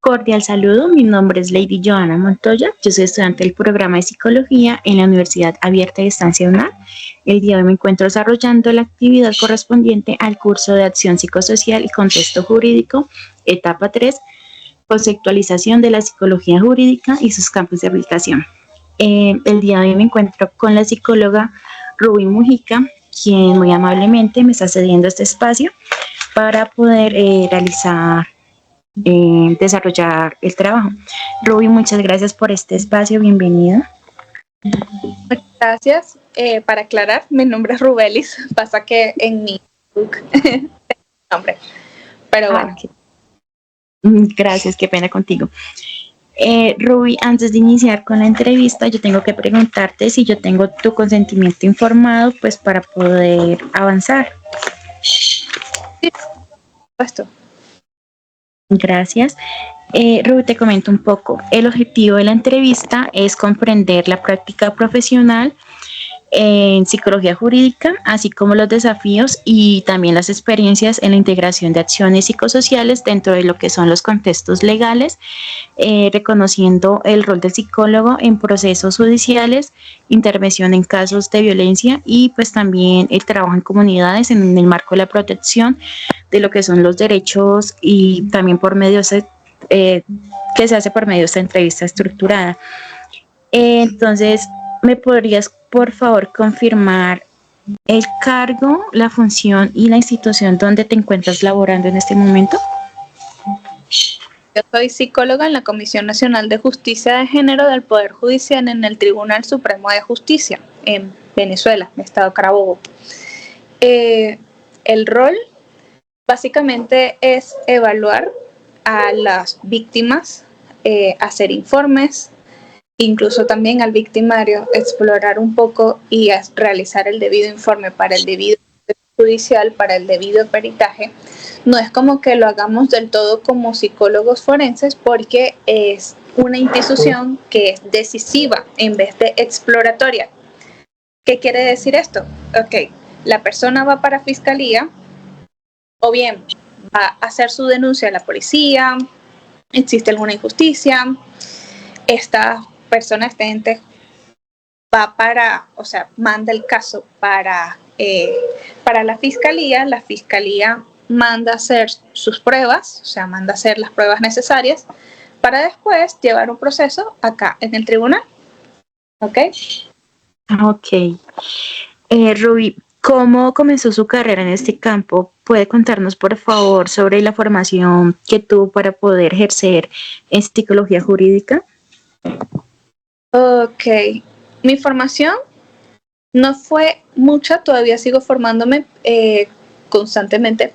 Cordial saludo, mi nombre es Lady Joana Montoya, yo soy estudiante del programa de Psicología en la Universidad Abierta de Estancia UNAM. El día de hoy me encuentro desarrollando la actividad correspondiente al curso de Acción Psicosocial y Contexto Jurídico, etapa 3, conceptualización de la psicología jurídica y sus campos de aplicación. El día de hoy me encuentro con la psicóloga Rubí Mujica, quien muy amablemente me está cediendo este espacio para poder desarrollar el trabajo. Rubí, muchas gracias por este espacio, bienvenida. Muchas gracias. Para aclarar, mi nombre es Rubelis, pasa que en mi book nombre, pero bueno. Okay. Gracias, qué pena contigo. Rubí, antes de iniciar con la entrevista, yo tengo que preguntarte si yo tengo tu consentimiento informado, pues para poder avanzar. Sí, puesto. Gracias. Rubí, te comento un poco. El objetivo de la entrevista es comprender la práctica profesional en psicología jurídica, así como los desafíos y también las experiencias en la integración de acciones psicosociales dentro de lo que son los contextos legales, reconociendo el rol del psicólogo en procesos judiciales, intervención en casos de violencia y pues también el trabajo en comunidades en el marco de la protección de lo que son los derechos y también por medio que se hace por medio de esta entrevista estructurada. Entonces, ¿me podrías, por favor, confirmar el cargo, la función y la institución donde te encuentras laborando en este momento? Yo soy psicóloga en la Comisión Nacional de Justicia de Género del Poder Judicial en el Tribunal Supremo de Justicia en Venezuela, Estado Carabobo. El rol básicamente es evaluar a las víctimas, hacer informes, incluso también al victimario, explorar un poco y realizar el debido informe para el debido judicial, para el debido peritaje. No es como que lo hagamos del todo como psicólogos forenses, porque es una institución que es decisiva en vez de exploratoria. ¿Qué quiere decir esto? Ok, la persona va para fiscalía, o bien va a hacer su denuncia a la policía, existe alguna injusticia, esta persona, este ente, va manda el caso para la fiscalía manda hacer sus pruebas, o sea, manda hacer las pruebas necesarias para después llevar un proceso acá en el tribunal. ¿Ok? Ok. Rubí, ¿cómo comenzó su carrera en este campo? ¿Puede contarnos, por favor, sobre la formación que tuvo para poder ejercer en psicología jurídica? Ok. Mi formación no fue mucha, todavía sigo formándome constantemente.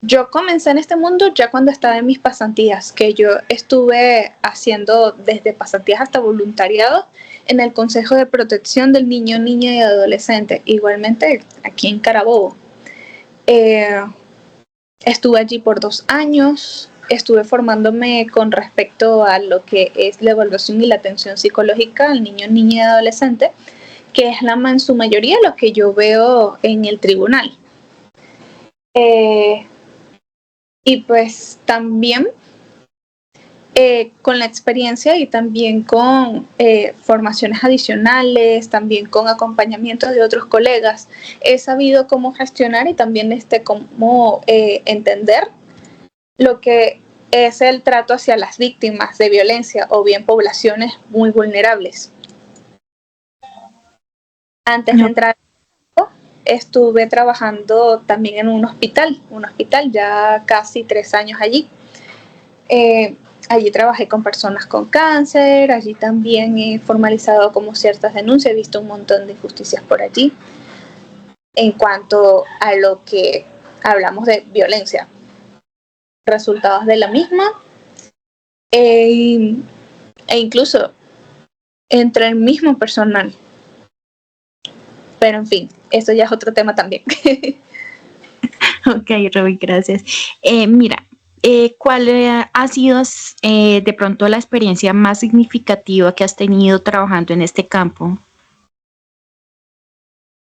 Yo comencé en este mundo ya cuando estaba en mis pasantías, que yo estuve haciendo desde pasantías hasta voluntariado en el Consejo de Protección del Niño, Niña y Adolescente, igualmente aquí en Carabobo. Estuve allí por 2 años, estuve formándome con respecto a lo que es la evaluación y la atención psicológica al niño, niña y adolescente, que es en su mayoría lo que yo veo en el tribunal. Y pues también con la experiencia y también con formaciones adicionales, también con acompañamiento de otros colegas, he sabido cómo gestionar y también cómo entender lo que es el trato hacia las víctimas de violencia o bien poblaciones muy vulnerables. Antes de entrar, estuve trabajando también en un hospital ya casi 3 años allí. Allí trabajé con personas con cáncer, allí también he formalizado como ciertas denuncias, he visto un montón de injusticias por allí. En cuanto a lo que hablamos de violencia, resultados de la misma, e incluso entre el mismo personal. Pero en fin, eso ya es otro tema también. Ok, Rubí, gracias. Mira, ¿cuál ha sido de pronto la experiencia más significativa que has tenido trabajando en este campo?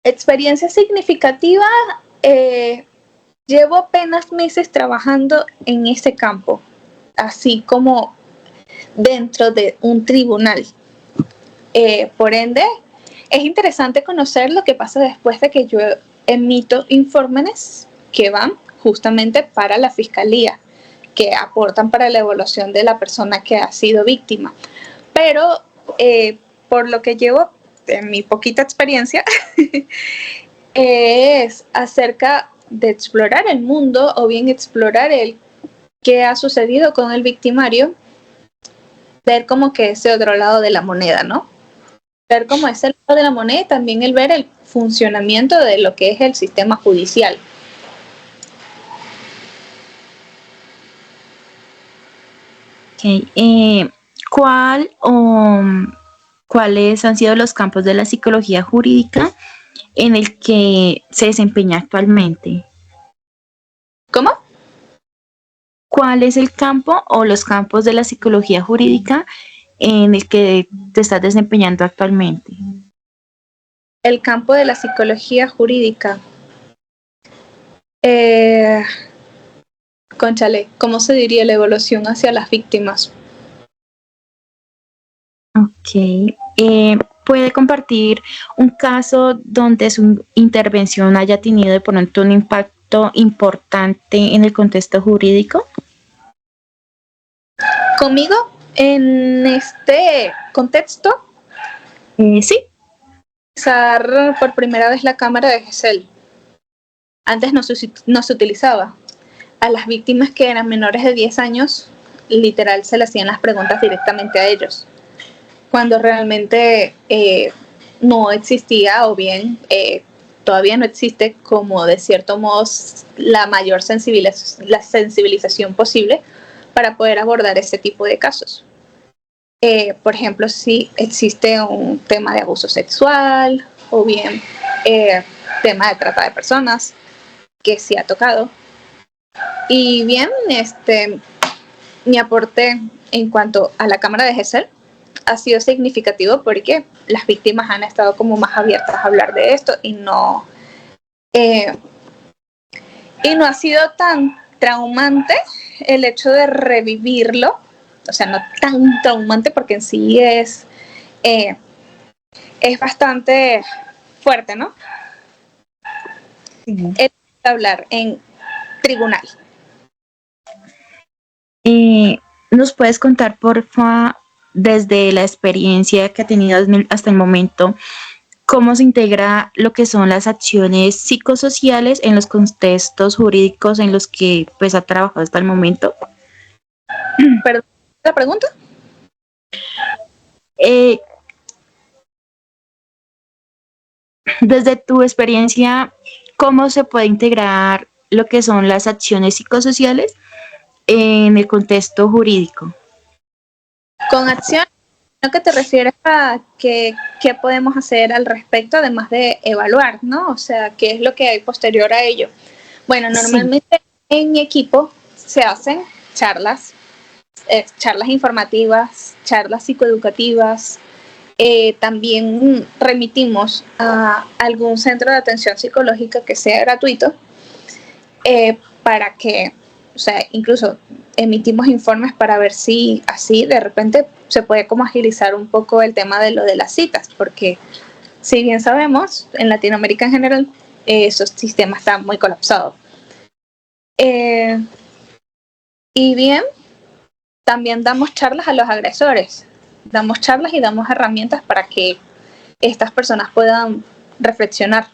Experiencia significativa, llevo apenas meses trabajando en este campo. así como dentro de un tribunal. Por ende, es interesante conocer lo que pasa después de que yo emito informes que van justamente para la fiscalía, que aportan para la evaluación de la persona que ha sido víctima. Pero por lo que llevo en mi poquita experiencia, es acerca de explorar el mundo o bien explorar el qué ha sucedido con el victimario, ver como que ese otro lado de la moneda, ¿no? Ver cómo es el lado de la moneda y también el ver el funcionamiento de lo que es el sistema judicial. Okay. ¿Cuáles han sido los campos de la psicología jurídica en el que se desempeña actualmente? ¿Cómo? ¿Cuál es el campo o los campos de la psicología jurídica en el que te estás desempeñando actualmente? El campo de la psicología jurídica. Cónchale, ¿cómo se diría la evaluación hacia las víctimas? Ok. ¿Puede compartir un caso donde su intervención haya tenido de pronto un impacto importante en el contexto jurídico? ¿Conmigo? En este contexto, Sí. usar por primera vez la cámara de Gesell. Antes no se utilizaba. A las víctimas que eran menores de 10 años, literal se le hacían las preguntas directamente a ellos, cuando realmente no existía o bien todavía no existe como de cierto modo la mayor sensibilización posible para poder abordar ese tipo de casos. Por ejemplo, si existe un tema de abuso sexual o bien tema de trata de personas que sí ha tocado. Y bien, mi aporte en cuanto a la cámara de Gesell ha sido significativo porque las víctimas han estado como más abiertas a hablar de esto y no ha sido tan traumante el hecho de revivirlo, o sea, no tan traumante porque en sí es bastante fuerte, ¿no? Sí. El hablar en tribunal. ¿Nos puedes contar, porfa, desde la experiencia que ha tenido hasta el momento, cómo se integra lo que son las acciones psicosociales en los contextos jurídicos en los que pues ha trabajado hasta el momento? ¿Perdón la pregunta? Desde tu experiencia, ¿cómo se puede integrar lo que son las acciones psicosociales en el contexto jurídico? Con acción, ¿a qué te refieres a qué podemos hacer al respecto, además de evaluar, ¿no? O sea, ¿qué es lo que hay posterior a ello? Bueno, normalmente sí, en mi equipo se hacen charlas, charlas informativas, charlas psicoeducativas. También remitimos a algún centro de atención psicológica que sea gratuito para que, o sea, incluso emitimos informes para ver si así de repente se puede como agilizar un poco el tema de lo de las citas, porque si bien sabemos, en Latinoamérica en general, esos sistemas están muy colapsados. Y bien, también damos charlas a los agresores, damos charlas y damos herramientas para que estas personas puedan reflexionar.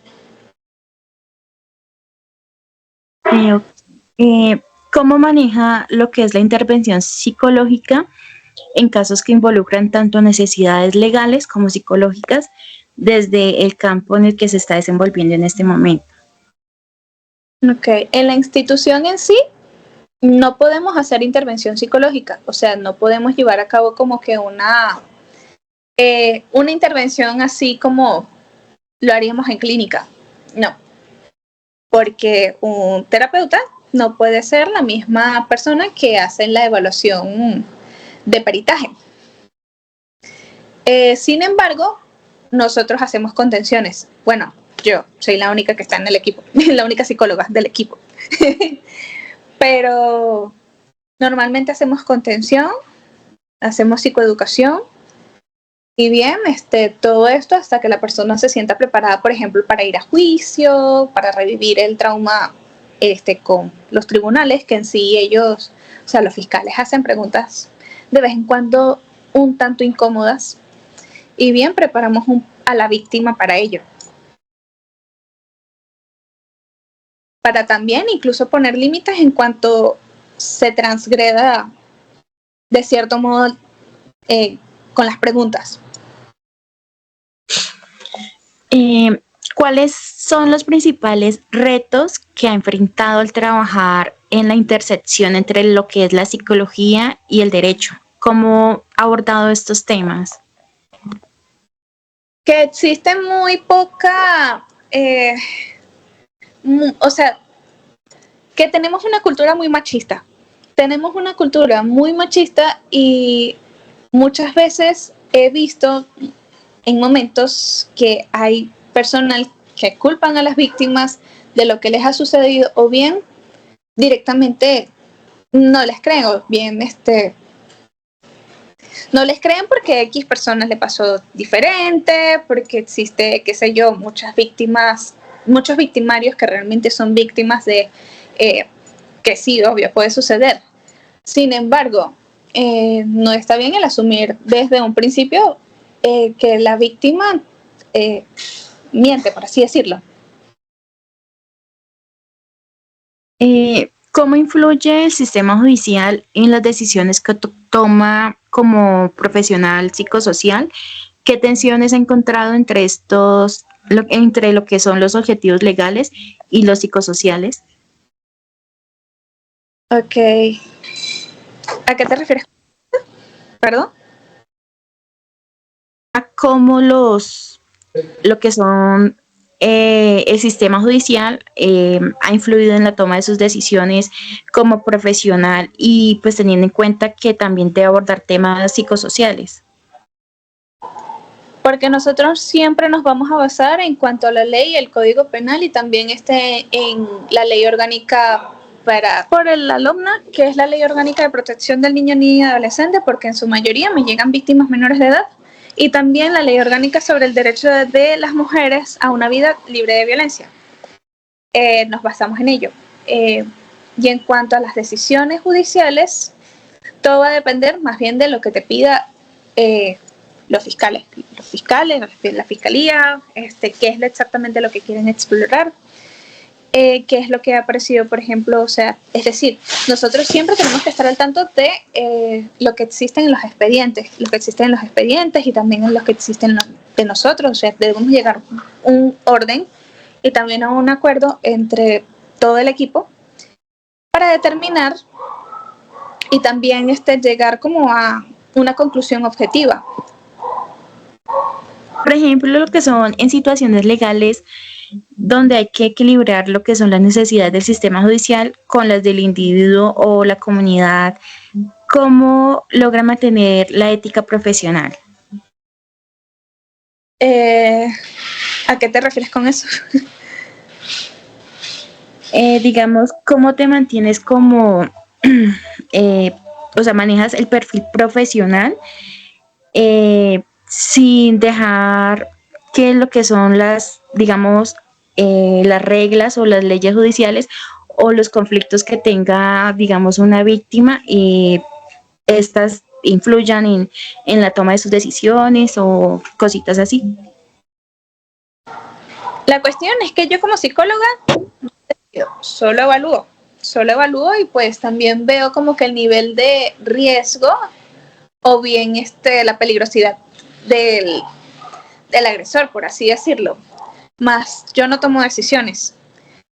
¿Cómo maneja lo que es la intervención psicológica en casos que involucran tanto necesidades legales como psicológicas desde el campo en el que se está desenvolviendo en este momento? Ok, en la institución en sí no podemos hacer intervención psicológica, o sea, no podemos llevar a cabo como que una intervención así como lo haríamos en clínica, no, porque un terapeuta no puede ser la misma persona que hace la evaluación de peritaje. Sin embargo, nosotros hacemos contenciones. Bueno, yo soy la única que está en el equipo, la única psicóloga del equipo. Pero Normalmente hacemos contención, hacemos psicoeducación y bien, todo esto hasta que la persona se sienta preparada, por ejemplo, para ir a juicio, para revivir el trauma con los tribunales, que en sí ellos, o sea, los fiscales hacen preguntas de vez en cuando un tanto incómodas y bien, preparamos a la víctima para ello. Para también incluso poner límites en cuanto se transgreda de cierto modo con las preguntas. ¿Cuáles son los principales retos que ha enfrentado al trabajar en la intersección entre lo que es la psicología y el derecho? ¿Cómo ha abordado estos temas? Que existe muy poca, o sea, que tenemos una cultura muy machista. Tenemos una cultura muy machista y muchas veces he visto en momentos que hay personal que culpan a las víctimas de lo que les ha sucedido o bien directamente no les creen o bien no les creen porque X personas le pasó diferente, porque existe, qué sé yo, muchas víctimas, muchos victimarios que realmente son víctimas de que sí, obvio, puede suceder. Sin embargo, no está bien el asumir desde un principio que la víctima miente, por así decirlo. ¿Cómo influye el sistema judicial en las decisiones que toma como profesional psicosocial? ¿Qué tensiones ha encontrado entre entre lo que son los objetivos legales y los psicosociales? Ok. ¿A qué te refieres? ¿Perdón? A cómo lo que son el sistema judicial ha influido en la toma de sus decisiones como profesional y pues teniendo en cuenta que también debe abordar temas psicosociales. Porque nosotros siempre nos vamos a basar en cuanto a la ley, el Código Penal y también en la ley orgánica por el alumna, que es la ley orgánica de protección del niño, niña y adolescente, porque en su mayoría me llegan víctimas menores de edad, y también la ley orgánica sobre el derecho de las mujeres a una vida libre de violencia. Nos basamos en ello. Y en cuanto a las decisiones judiciales, todo va a depender más bien de lo que te pida los fiscales, la fiscalía, qué es exactamente lo que quieren explorar, qué es lo que ha aparecido, por ejemplo, o sea, es decir, nosotros siempre tenemos que estar al tanto de lo que existe en los expedientes, y también en los que existen de nosotros, o sea, debemos llegar a un orden y también a un acuerdo entre todo el equipo para determinar y también llegar como a una conclusión objetiva. Por ejemplo, lo que son en situaciones legales donde hay que equilibrar lo que son las necesidades del sistema judicial con las del individuo o la comunidad, ¿cómo logra mantener la ética profesional? ¿A qué te refieres con eso? Digamos, ¿cómo te mantienes como, o sea, manejas el perfil profesional sin dejar que lo que son digamos, las reglas o las leyes judiciales o los conflictos que tenga, digamos, una víctima y estas influyan en la toma de sus decisiones o cositas así? La cuestión es que yo como psicóloga solo evalúo y pues también veo como que el nivel de riesgo o bien la peligrosidad del agresor, por así decirlo. Más yo no tomo decisiones.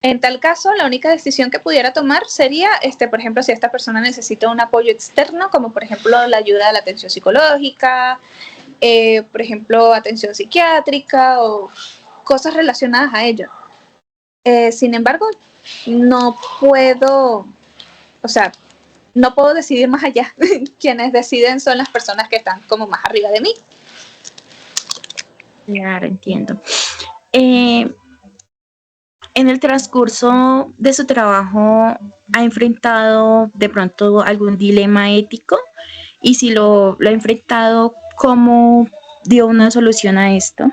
En tal caso, la única decisión que pudiera tomar sería, por ejemplo, si esta persona necesita un apoyo externo, como por ejemplo la ayuda de la atención psicológica, por ejemplo, atención psiquiátrica o cosas relacionadas a ello. Sin embargo, no puedo, o sea, no puedo decidir más allá. Quienes deciden son las personas que están como más arriba de mí. Claro, entiendo. En el transcurso de su trabajo, ¿ha enfrentado de pronto algún dilema ético? Y si lo ha enfrentado, ¿cómo dio una solución a esto?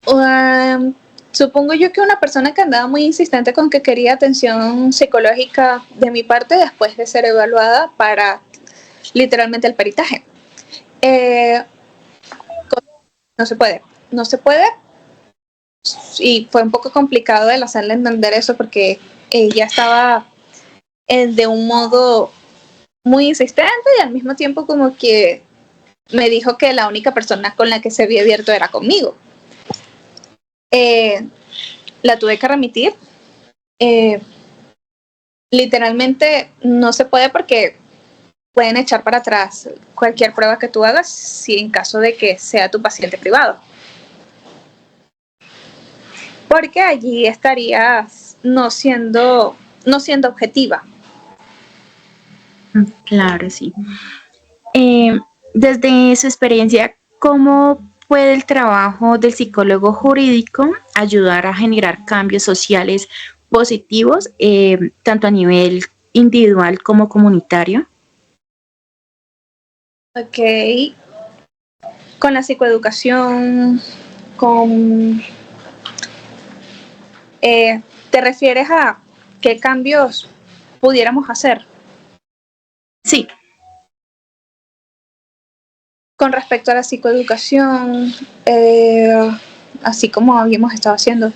Um, Supongo yo que una persona que andaba muy insistente con que quería atención psicológica de mi parte después de ser evaluada para literalmente el peritaje. Eh, no se puede, no se puede, y fue un poco complicado el hacerle entender eso porque ella estaba de un modo muy insistente y al mismo tiempo como que me dijo que la única persona con la que se había abierto era conmigo. La tuve que remitir. Eh, Literalmente no se puede porque pueden echar para atrás cualquier prueba que tú hagas si en caso de que sea tu paciente privado. Porque allí estarías no siendo objetiva. Claro, sí. Eh, Desde su experiencia, ¿cómo puede el trabajo del psicólogo jurídico ayudar a generar cambios sociales positivos, tanto a nivel individual como comunitario? Ok, con la psicoeducación, con ¿te refieres a qué cambios pudiéramos hacer? Sí, Con respecto a la psicoeducación, así como habíamos estado haciendo,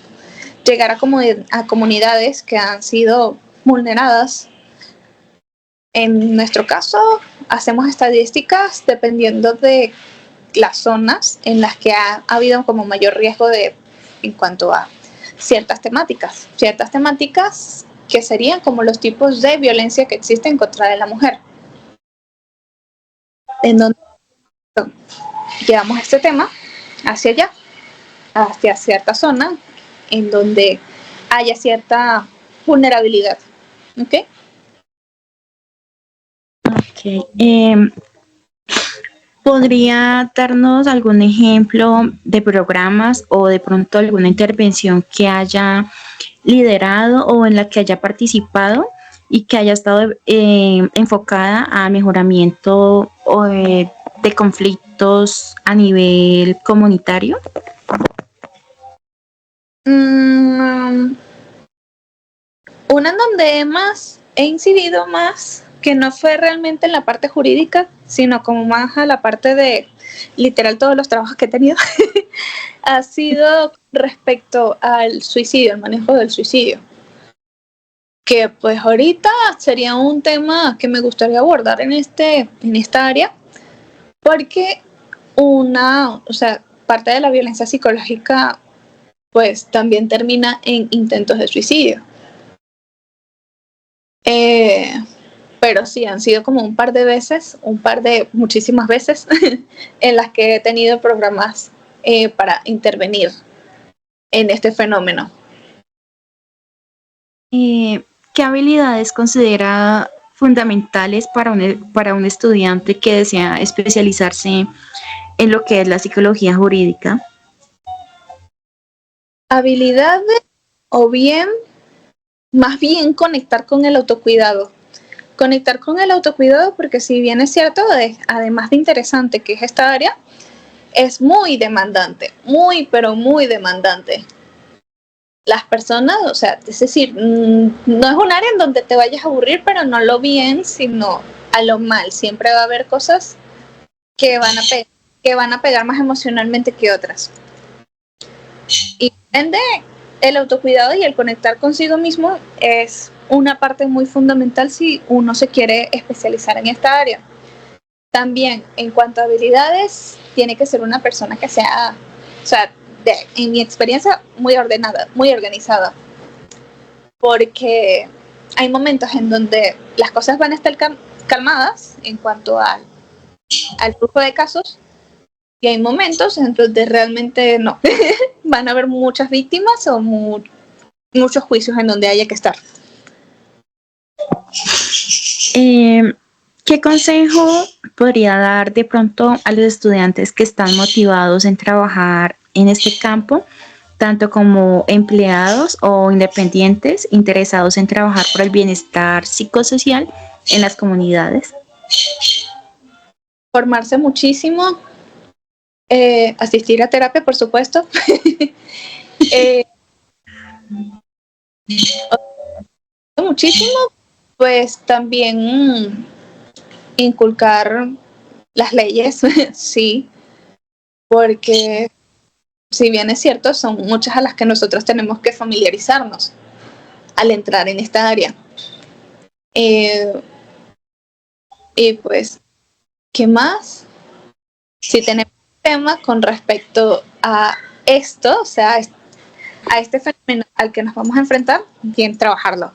llegar a comunidades que han sido vulneradas. En nuestro caso, hacemos estadísticas dependiendo de las zonas en las que ha habido como mayor riesgo en cuanto a ciertas temáticas que serían como los tipos de violencia que existen contra de la mujer, en donde llevamos este tema hacia allá, hacia cierta zona en donde haya cierta vulnerabilidad. ¿Ok? ok. ¿Podría darnos algún ejemplo de programas o de pronto alguna intervención que haya liderado o en la que haya participado y que haya estado enfocada a mejoramiento de conflictos a nivel comunitario? Mm, una en donde he incidido más, que no fue realmente en la parte jurídica, sino como más a la parte de literal todos los trabajos que he tenido, ha sido respecto al suicidio, al manejo del suicidio. Que pues ahorita sería un tema que me gustaría abordar en esta área, porque o sea, parte de la violencia psicológica pues también termina en intentos de suicidio. Eh, pero sí, han sido como un par de veces, muchísimas veces, en las que he tenido programas para intervenir en este fenómeno. ¿Qué habilidades considera fundamentales para un estudiante que desea especializarse en lo que es la psicología jurídica? Habilidades o bien, más bien conectar con el autocuidado. Conectar con el autocuidado porque si bien es cierto, además de interesante que es esta área, es muy demandante, muy, pero muy demandante. Las personas, o sea, es decir, no es un área en donde te vayas a aburrir, pero no lo bien, sino a lo mal. Siempre va a haber cosas que van a pegar más emocionalmente que otras. Y ende, el autocuidado y el conectar consigo mismo es una parte muy fundamental si uno se quiere especializar en esta área. También, en cuanto a habilidades, tiene que ser una persona que sea, o sea, en mi experiencia, muy ordenada, muy organizada. Porque hay momentos en donde las cosas van a estar calmadas en cuanto al flujo de casos, y hay momentos en donde realmente no. Van a haber muchas víctimas o muchos juicios en donde haya que estar. Eh, ¿Qué consejo podría dar de pronto a los estudiantes que están motivados en trabajar en este campo tanto como empleados o independientes interesados en trabajar por el bienestar psicosocial en las comunidades? Formarse muchísimo, asistir a terapia, por supuesto. eh, Muchísimo, pues también inculcar las leyes, sí, porque si bien es cierto, son muchas a las que nosotros tenemos que familiarizarnos al entrar en esta área. Y pues, ¿qué más? Si tenemos temas con respecto a esto, o sea, a este fenómeno al que nos vamos a enfrentar, bien trabajarlo.